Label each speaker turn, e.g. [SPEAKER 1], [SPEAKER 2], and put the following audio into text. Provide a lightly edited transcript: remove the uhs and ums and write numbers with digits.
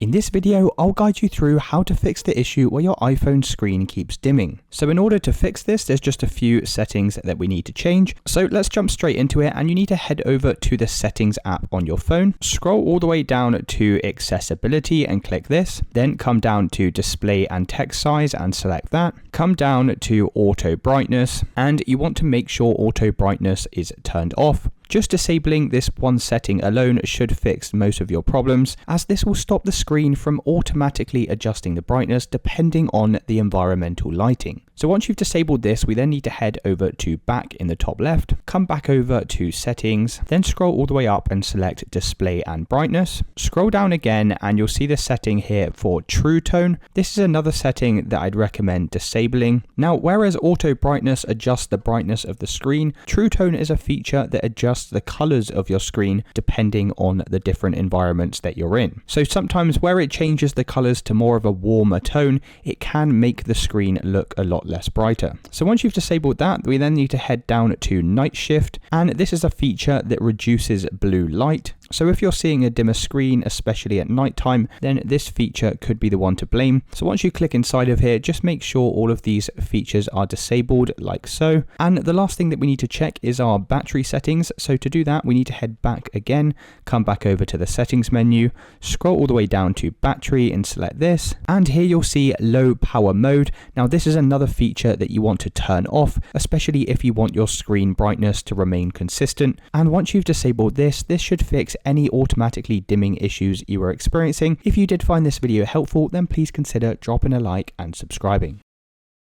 [SPEAKER 1] In this video, I'll guide you through how to fix the issue where your iPhone screen keeps dimming. So in order to fix this, there's just a few settings that we need to change. So let's jump straight into it, and you need to head over to the settings app on your phone. Scroll all the way down to accessibility and click this. Then come down to display and text size and select that. Come down to auto brightness, and you want to make sure auto brightness is turned off. Just disabling this one setting alone should fix most of your problems, as this will stop the screen from automatically adjusting the brightness depending on the environmental lighting. So once you've disabled this, we then need to head over to back in the top left, come back over to settings, then scroll all the way up and select display and brightness. Scroll down again and you'll see the setting here for true tone. This is another setting that I'd recommend disabling. Now, whereas auto brightness adjusts the brightness of the screen, true tone is a feature that adjusts the colors of your screen depending on the different environments that you're in. So sometimes where it changes the colors to more of a warmer tone, it can make the screen look a lot less brighter. So once you've disabled that, we then need to head down to night shift, and this is a feature that reduces blue light. So if you're seeing a dimmer screen, especially at nighttime, then this feature could be the one to blame. So once you click inside of here, just make sure all of these features are disabled like so. And the last thing that we need to check is our battery settings. So to do that, we need to head back again, come back over to the settings menu, scroll all the way down to battery and select this. And here you'll see low power mode. Now this is another feature that you want to turn off, especially if you want your screen brightness to remain consistent. And once you've disabled this, this should fix any automatically dimming issues you are experiencing. If you did find this video helpful, then please consider dropping a like and subscribing.